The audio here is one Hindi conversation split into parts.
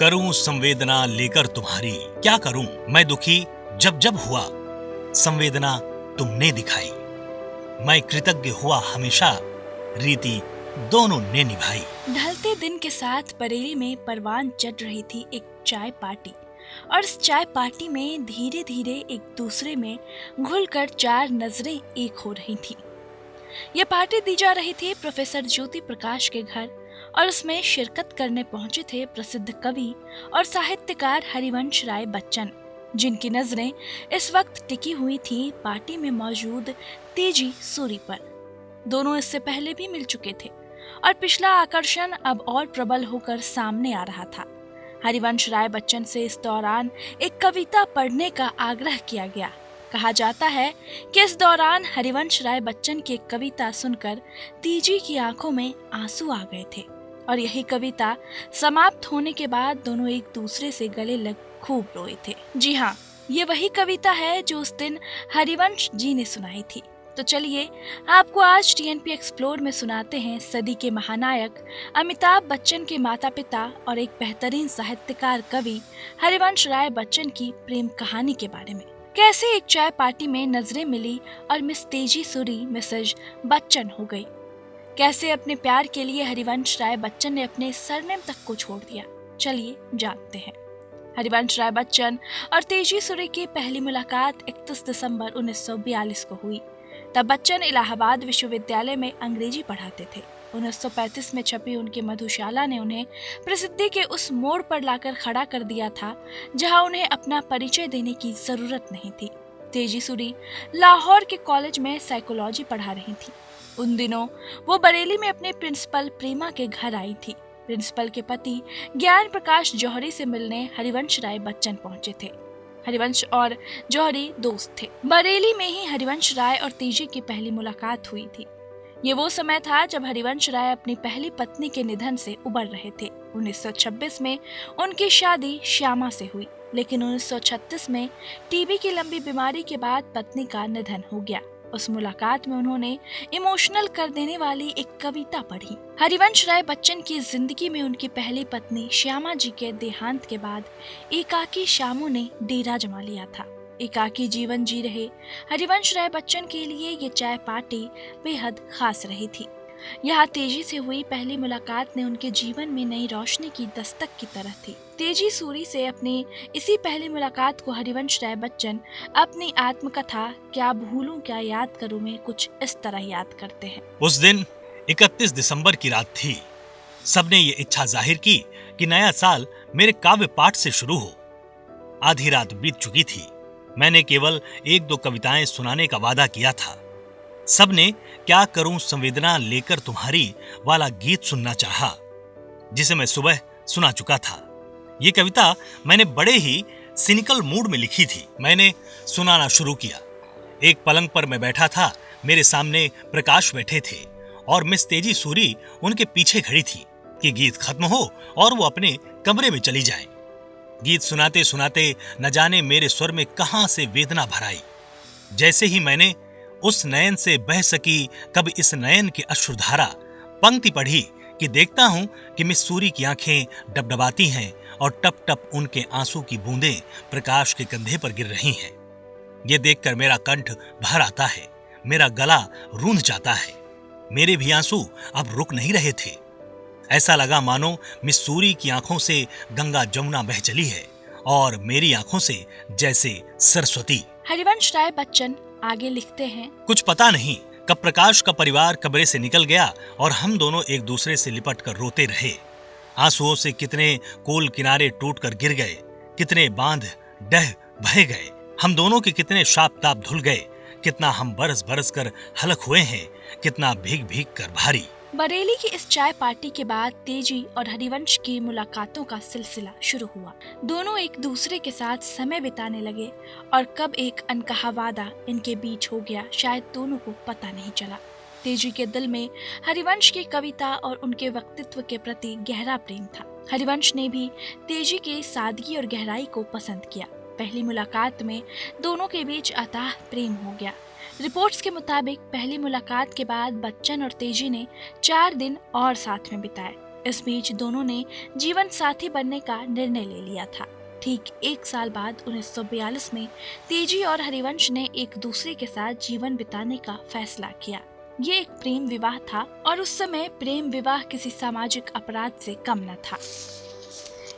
करूं संवेदना लेकर तुम्हारी, क्या करूं मैं दुखी जब जब हुआ, संवेदना तुमने दिखाई। मैं कृतज्ञ हुआ हमेशा, रीति दोनों ने निभाई। ढलते दिन के साथ बरेली में परवान चढ़ रही थी एक चाय पार्टी, और इस चाय पार्टी में धीरे धीरे एक दूसरे में घुलकर चार नजरें एक हो रही थी। ये पार्टी दी जा रही थी प्रोफेसर ज्योति प्रकाश के घर, और उसमें शिरकत करने पहुंचे थे प्रसिद्ध कवि और साहित्यकार हरिवंश राय बच्चन, जिनकी नजरें इस वक्त टिकी हुई थी पार्टी में मौजूद तेजी सूरी पर। दोनों इससे पहले भी मिल चुके थे और पिछला आकर्षण अब और प्रबल होकर सामने आ रहा था। हरिवंश राय बच्चन से इस दौरान एक कविता पढ़ने का आग्रह किया गया। कहा जाता है कि इस दौरान हरिवंश राय बच्चन की एक कविता सुनकर तीजी की आंखों में आंसू आ गए थे, और यही कविता समाप्त होने के बाद दोनों एक दूसरे से गले लग खूब रोए थे। जी हाँ, ये वही कविता है जो उस दिन हरिवंश जी ने सुनाई थी। तो चलिए आपको आज टीएनपी एक्सप्लोर में सुनाते हैं सदी के महानायक अमिताभ बच्चन के माता पिता और एक बेहतरीन साहित्यकार कवि हरिवंश राय बच्चन की प्रेम कहानी के बारे में। कैसे एक चाय पार्टी में नजरें मिली और मिस तेजी सूरी मिसेज बच्चन हो गई। कैसे अपने प्यार के लिए हरिवंश राय बच्चन ने अपने सरनेम तक को छोड़ दिया। चलिए जानते हैं। हरिवंश राय बच्चन और तेजी सूरी की पहली मुलाकात 31 दिसंबर 1942 को हुई। तब बच्चन इलाहाबाद विश्वविद्यालय में अंग्रेजी पढ़ाते थे। 1935 में छपी उनकी मधुशाला ने उन्हें प्रसिद्धि के उस मोड़ पर लाकर खड़ा कर दिया था जहां उन्हें अपना परिचय देने की जरूरत नहीं थी। तेजी सूरी लाहौर के कॉलेज में साइकोलॉजी पढ़ा रही थी। उन दिनों वो बरेली में अपने प्रिंसिपल प्रेमा के घर आई थी। प्रिंसिपल के पति ज्ञान प्रकाश जौहरी से मिलने हरिवंश राय बच्चन पहुंचे थे। हरिवंश और जौहरी दोस्त थे। बरेली में ही हरिवंश राय और तेजी की पहली मुलाकात हुई थी। ये वो समय था जब हरिवंश राय अपनी पहली पत्नी के निधन से उबर रहे थे। 1926 में उनकी शादी श्यामा से हुई, लेकिन 1936 में टीबी की लंबी बीमारी के बाद पत्नी का निधन हो गया। उस मुलाकात में उन्होंने इमोशनल कर देने वाली एक कविता पढ़ी। हरिवंश राय बच्चन की जिंदगी में उनकी पहली पत्नी श्यामा जी के देहांत के बाद एकाकी शामू ने डेरा जमा लिया था। एकाकी जीवन जी रहे हरिवंश राय बच्चन के लिए ये चाय पार्टी बेहद खास रही थी। यहाँ तेजी से हुई पहली मुलाकात ने उनके जीवन में नई रोशनी की दस्तक की तरह थी। तेजी सूरी से अपनी इसी पहली मुलाकात को हरिवंश राय बच्चन अपनी आत्मकथा क्या भूलूं क्या याद करूं में कुछ इस तरह याद करते हैं। उस दिन 31 दिसंबर की रात थी। सबने ये इच्छा जाहिर की कि नया साल मेरे काव्य पाठ से शुरू हो। आधी रात बीत चुकी थी। मैंने केवल 1-2 कविताएं सुनाने का वादा किया था। सबने क्या करूं संवेदना लेकर तुम्हारी वाला गीत सुनना चाहा, जिसे मैं सुबह सुना चुका था। ये कविता मैंने बड़े ही सिनिकल मूड में लिखी थी। मैंने सुनाना शुरू किया। एक पलंग पर मैं बैठा था, मेरे सामने प्रकाश बैठे थे और मिस तेजी सूरी उनके पीछे खड़ी थी कि गीत खत्म हो और वो अपने कमरे में चली जाए। गीत सुनाते सुनाते न जाने मेरे स्वर में कहां से वेदना भर आई। जैसे ही मैंने उस नयन से बह सकी कब इस नयन की अश्रुधारा पंक्ति पढ़ी कि देखता हूं कि मिस सूरी की आंखें डबडबाती हैं और टप टप उनके आंसू की बूंदें प्रकाश के कंधे पर गिर रही हैं। ये देखकर मेरा कंठ भर आता है, मेरा गला रूंध जाता है। मेरे भी आंसू अब रुक नहीं रहे थे। ऐसा लगा मानो मिस सूरी की आंखों से गंगा जमुना बह चली है और मेरी आंखों से जैसे सरस्वती। हरिवंश राय बच्चन आगे लिखते हैं, कुछ पता नहीं कब प्रकाश का परिवार कमरे से निकल गया और हम दोनों एक दूसरे से लिपट कर रोते रहे। आंसुओं से कितने कोल किनारे टूटकर गिर गए, कितने बांध डह बह गए। हम दोनों के कितने शाप ताप धुल गए, कितना हम बरस बरस कर हलक हुए हैं, कितना भीग भीग कर भारी। बरेली की इस चाय पार्टी के बाद तेजी और हरिवंश की मुलाकातों का सिलसिला शुरू हुआ। दोनों एक दूसरे के साथ समय बिताने लगे और कब एक अनकहा वादा इनके बीच हो गया शायद दोनों को पता नहीं चला। तेजी के दिल में हरिवंश की कविता और उनके व्यक्तित्व के प्रति गहरा प्रेम था। हरिवंश ने भी तेजी की सादगी और गहराई को पसंद किया। पहली मुलाकात में दोनों के बीच अथाह प्रेम हो गया। रिपोर्ट्स के मुताबिक पहली मुलाकात के बाद बच्चन और तेजी ने 4 दिन और साथ में बिताए। इस बीच दोनों ने जीवन साथी बनने का निर्णय ले लिया था। ठीक 1 साल बाद 1942 में तेजी और हरिवंश ने एक दूसरे के साथ जीवन बिताने का फैसला किया। ये एक प्रेम विवाह था और उस समय प्रेम विवाह किसी सामाजिक अपराध से कम न था।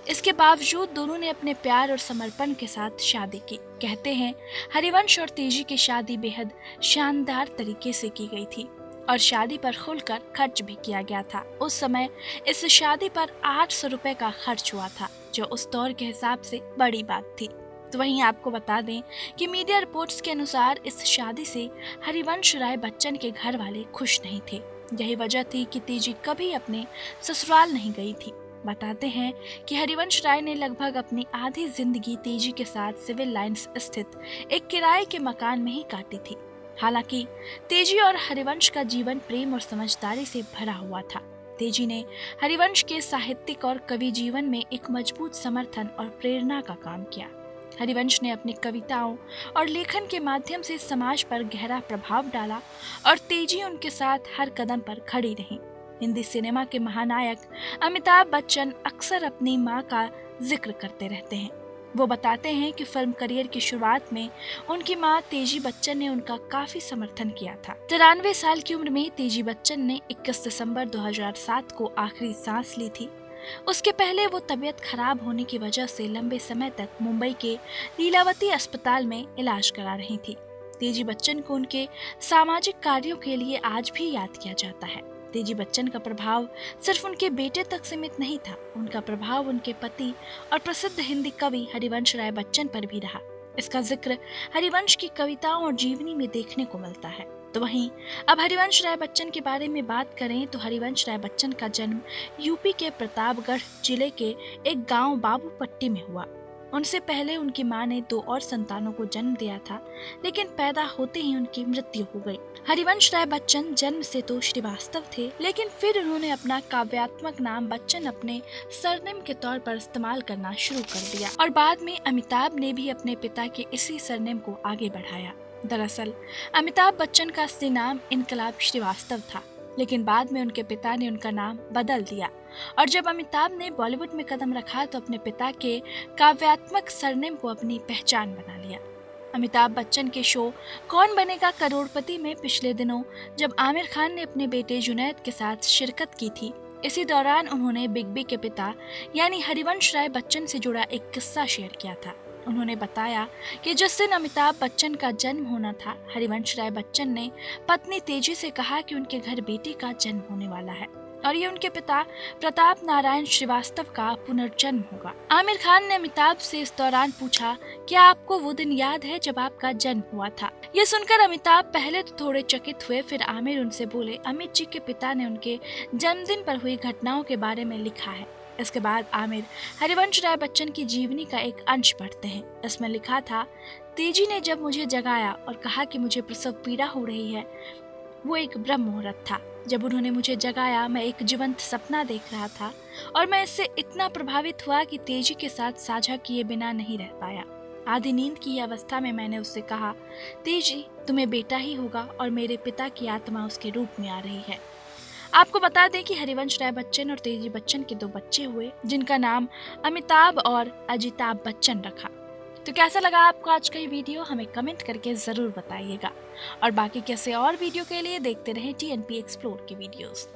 इसके बावजूद दोनों ने अपने प्यार और समर्पण के साथ शादी की। कहते हैं हरिवंश और तेजी की शादी बेहद शानदार तरीके से की गई थी और शादी पर खुलकर खर्च भी किया गया था। उस समय इस शादी पर 800 रुपए का खर्च हुआ था, जो उस दौर के हिसाब से बड़ी बात थी। तो वहीं आपको बता दें कि मीडिया रिपोर्ट्स के अनुसार इस शादी से हरिवंश राय बच्चन के घर वाले खुश नहीं थे। यही वजह थी कि तेजी कभी अपने ससुराल नहीं गई थी। बताते हैं कि हरिवंश राय ने लगभग अपनी आधी जिंदगी तेजी के साथ सिविल लाइंस स्थित एक किराए के मकान में ही काटी थी। हालांकि तेजी और हरिवंश का जीवन प्रेम और समझदारी से भरा हुआ था। तेजी ने हरिवंश के साहित्यिक और कवि जीवन में एक मजबूत समर्थन और प्रेरणा का काम किया। हरिवंश ने अपनी कविताओं और लेखन के माध्यम से समाज पर गहरा प्रभाव डाला और तेजी उनके साथ हर कदम पर खड़ी रही। हिंदी सिनेमा के महानायक अमिताभ बच्चन अक्सर अपनी मां का जिक्र करते रहते हैं। वो बताते हैं कि फिल्म करियर की शुरुआत में उनकी मां तेजी बच्चन ने उनका काफी समर्थन किया था। 93 साल की उम्र में तेजी बच्चन ने 21 दिसंबर 2007 को आखिरी सांस ली थी। उसके पहले वो तबीयत खराब होने की वजह से लंबे समय तक मुंबई के लीलावती अस्पताल में इलाज करा रही थी। तेजी बच्चन को उनके सामाजिक कार्यों के लिए आज भी याद किया जाता है। तेजी बच्चन का प्रभाव सिर्फ उनके बेटे तक सीमित नहीं था, उनका प्रभाव उनके पति और प्रसिद्ध हिंदी कवि हरिवंश राय बच्चन पर भी रहा। इसका जिक्र हरिवंश की कविताओं और जीवनी में देखने को मिलता है। तो वहीं अब हरिवंश राय बच्चन के बारे में बात करें तो हरिवंश राय बच्चन का जन्म यूपी के प्रतापगढ़ जिले के एक गांव बाबूपट्टी में हुआ। उनसे पहले उनकी मां ने 2 और संतानों को जन्म दिया था, लेकिन पैदा होते ही उनकी मृत्यु हो गई। हरिवंश राय बच्चन जन्म से तो श्रीवास्तव थे, लेकिन फिर उन्होंने अपना काव्यात्मक नाम बच्चन अपने सरनेम के तौर पर इस्तेमाल करना शुरू कर दिया और बाद में अमिताभ ने भी अपने पिता के इसी सरनेम को आगे बढ़ाया। दरअसल अमिताभ बच्चन का असली नाम इनकलाब श्रीवास्तव था, लेकिन बाद में उनके पिता ने उनका नाम बदल दिया और जब अमिताभ ने बॉलीवुड में कदम रखा तो अपने पिता के काव्यात्मक सरनेम को अपनी पहचान बना लिया। अमिताभ बच्चन के शो कौन बनेगा करोड़पति में पिछले दिनों जब आमिर खान ने अपने बेटे जुनैद के साथ शिरकत की थी, इसी दौरान उन्होंने बिग बी के पिता यानी हरिवंश राय बच्चन से जुड़ा एक किस्सा शेयर किया था। उन्होंने बताया कि जिस दिन अमिताभ बच्चन का जन्म होना था, हरिवंश राय बच्चन ने पत्नी तेजी से कहा कि उनके घर बेटे का जन्म होने वाला है और ये उनके पिता प्रताप नारायण श्रीवास्तव का पुनर्जन्म होगा। आमिर खान ने अमिताभ से इस दौरान पूछा, क्या आपको वो दिन याद है जब आपका जन्म हुआ था? ये सुनकर अमिताभ पहले तो थोड़े चकित हुए, फिर आमिर उनसे बोले, अमित जी के पिता ने उनके जन्मदिन पर हुई घटनाओं के बारे में लिखा है। इसके बाद आमिर हरिवंश राय बच्चन की जीवनी का एक अंश पढ़ते हैं। इसमें लिखा था, तेजी ने जब मुझे जगाया और कहा कि मुझे प्रसव पीड़ा हो रही है, वो एक ब्रह्म मुहूर्त था। जब उन्होंने मुझे जगाया, मैं एक जीवंत सपना देख रहा था और मैं इससे इतना प्रभावित हुआ कि तेजी के साथ साझा किए बिना नहीं रह पाया। आधी नींद की अवस्था में मैंने उससे कहा, तेजी तुम्हें बेटा ही होगा और मेरे पिता की आत्मा उसके रूप में आ रही है। आपको बता दें कि हरिवंश राय बच्चन और तेजी बच्चन के 2 बच्चे हुए, जिनका नाम अमिताभ और अजिताभ बच्चन रखा। तो कैसा लगा आपको आज का ये वीडियो, हमें कमेंट करके जरूर बताइएगा और बाकी कैसे और वीडियो के लिए देखते रहें TNP एक्सप्लोर के वीडियोस।